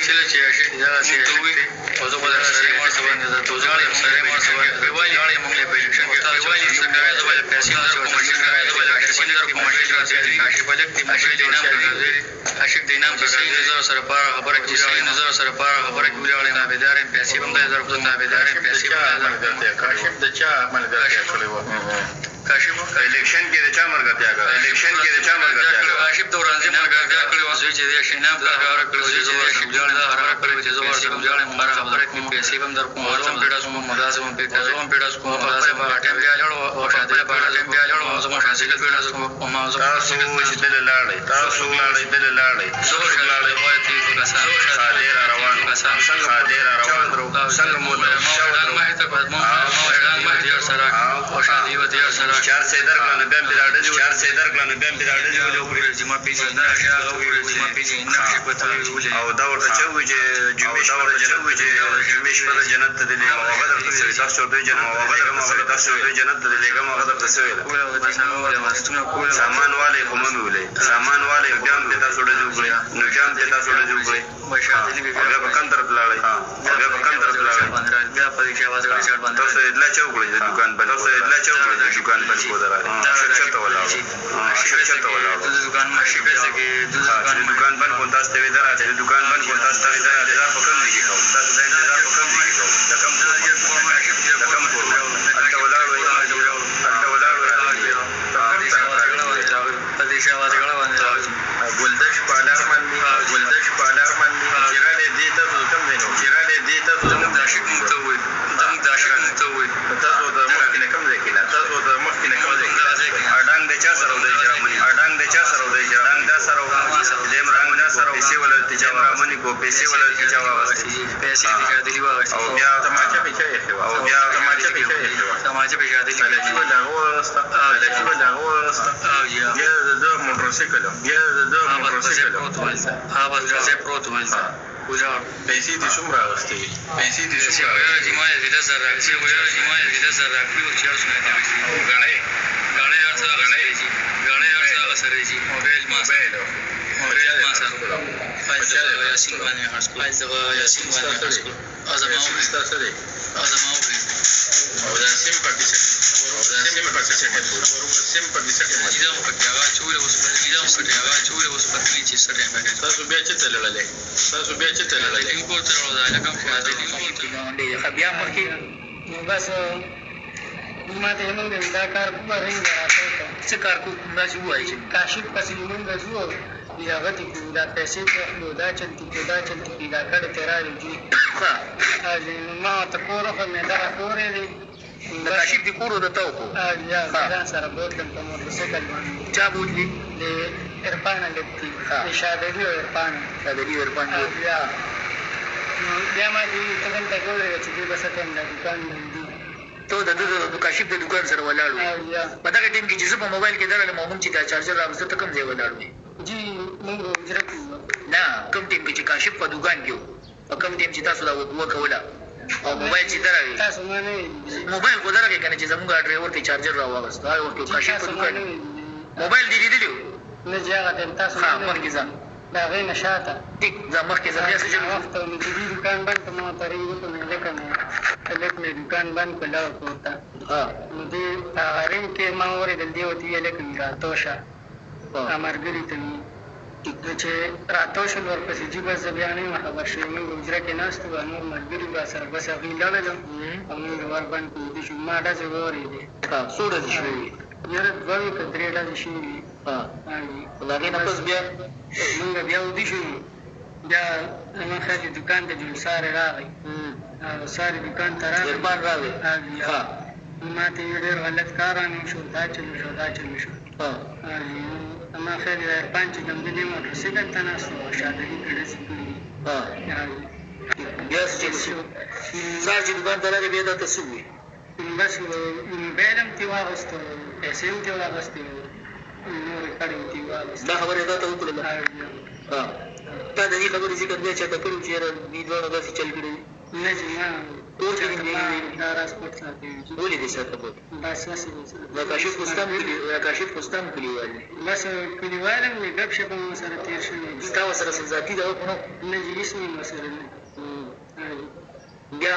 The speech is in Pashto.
وسیله چې دغه څه وي او زه به در سره مار څه باندې درته وژاړم سره مار څه باندې ویوالي ژاړې موږ له پیلکشن کې ویوالي څه کوې زه به له پیسې درکوم څه کوې زه به له پیسې درکوم کاشف هلک دې موبایل انعام درکوي عاشق د انعام کیسې نه زه سره په هغه خبره کې ولاړ یم زه سره په هغه خبره کې ولاړ یم تابعدار یم پیسې به هم خدای درکړو تابعدار یم پیسې به هم خدای درکړو کاشف د چا ملګرتیا کړې وه کاشف الیکشن کې د چا ملګرتیا کړې الیکشن کې د چا ملګرتیا کړې کاشف د ورانځې ملګرتیا کړې وه زوی چې دی انعام دا خبره کړې زوی چې دی ولاړ دا خبره کړې چې زه ورسره ولاړ یم هغه خبره کې پیسې به هم درکوم زه هم پیډه شوم مداسه هم پیډه زه هم پیډه شوم مداسه به ټیم بیا لاړو او شاده په ټیم بیا لاړو زه هم شاده پیډه شوم او ما زه تاسو چې دل لاړې تاسو لاړې دل لاړې زه لاړې وای تی کو کسان صادر روان څنګه صادر روان څنګه مو ما ته بعد ما دې سره او شادي و دې سره چار سه درکلنه بیا بیراډه جو چار سه درکلنه بیا بیراډه جو وګورئ چې ما پیژې نه هغه وګورئ چې ما پیژې نه شي پته ویلې او دا ورته چوي چې جمیش پر جنت ته دلې او غدر ته تاسو ته جنت تاسو ته جنت ته دلې کوم غدر ته سوي سامان والے کوم ویلې سامان والے بیا هم تاسو ته جوړي نو بیا هم تاسو ته جوړي مشاهده بیا په کندر پلاړې بیا په کندر پلاړې بیا په دې کې आवाज غړي چړ باندې تاسو اطلاع چوکړئ د دکان په تاسو اطلاع چوکړئ د دکان په کو دراره شرکت ولاړ شرکت ولاړ د دکان ماشي کې د دکان باندې کوم تاسو ته ودرا د دکان باندې کوم تاسو ته ودرا انتظار په کوم دي کې کوم تاسو د انتظار په کوم دي کې کوم د کم کور الته ولاړ وي الته ولاړ وي په دې کې आवाज غړي باندې ګلدش پالار باندې ګلدش پالار باندې چیرې دې ته کوم دی نو چیرې دې ته زموږ د عاشق ته وي زموږ د عاشق ته وي تاسو د مخکې کوم ځای کې تاسو د مخکې کوم ځای کې اډنګ د چا سره ودی جرمني اډنګ د چا سره ودی اډنګ د سره دیم رنګ د سره پیسې ولر تجا رامني کو پیسې ولر تجا واغسته پیسې د شادي واغسته او بیا تماچا پیچا یې او بیا تماچا پیچا یې تماچا په شادي لږی ولا واغسته لږی ولا واغسته بیا د موټرسایکل بیا د موټرسایکل هغه ځای پروت ولته وجار پیسې دې څومره راغستې پیسې دې څومره راغستې ما یې د زړه راځي ما یې د زړه راځي او چارج نه دی غړې سره سره جی موبایل ما سره فایل یاسین باندې هرڅ یاسین باندې هرڅ ازماو او دا سیم پکې څه سیم پکې څه دا پکې هغه چول اوس پکې چې سره باندې تاسو بیا چې تللې کوم تر دا لکه کوم دی بیا مخکې نو بس ما ته موږ دا کار کوو راځي څه کار کوو تاسو وایي چې کاشف پسې موږ زو یا غتی کو دا پیسې ته نو دا چلتی دا کړه تیراري دي ها ما ته کوره خو مې دا کورې دي دا کاشف دي کورو د توکو یا دا سره بوتل په موټرسایکل باندې چا بوتلی د ارپان لګتي د شادري ارپان یا بیا ما دې څنګه ته کوله چې دې بس ته د دکان دی ته د کاشف د دکان سره ولاړو په دغه ټیم کې چې زه په موبایل کې درل مو هم چې دا چارجر راوځه ته کوم ځای ولاړو جی موږ وجرت نه کوم ټیم کې چې کاشف په دکان کې او کوم ټیم چې تاسو دا وکوله او موبایل چې درغی تاسو نه موبایل کو درغی کنه چې زموږ ډرایور ته چارجر راوځه دا ورته کاشف په دکان موبایل دی لیدلو نه ځای تاسو ها مخکې ځه دا غي نشاته ټیک ځه مخکې ځه بیا څه وخت نو دې دکان باندې ما پرې وته مې لکه مې دکان باندې کلاو کوتا نو دې هغه کې ما اورې د دې وتی لکه راتوشه امرګری ته چې راتوشه ورپسې جیب زبیانې خبر شوې موږ وجره کې ناست و نور ملګري با سره بس هغه لاله او موږ ور باندې دې شو ما دا زورې دي سوړه دي شوې یره دوی کډرې دا شي ولګې نه پس بیا موږ بیا ودی شو بیا ما خالي دکان ته جوړ ساره راغی ساره دکان ته راغی ها ما ته ډېر غلط کارانه شو دا چلو شو ما خالي پنځه دم دې موټرسایکل ته ناست و شاده دې کړه سي بیا چې چې دکان ته راغی بیا دا څه وی بس موبایل هم تی واغستو پیسې هم تی واغستې نور کړي تی واغستو دا خبره دا ته وکړه تا د دې خبرې ذکر بیا چاته کړو چې دې دوه داسې چل کړي نه ما تور فلم دی دا راسپورټ ساتي ولې دې ساته بوت بس هسې کاشف رستم کلیوال دی بس کلیوال هم وي ګپ شپ هم سره تېر شوی ستا ورسره ذاتي دغه خو نه نه جلس مې ورسره نه بیا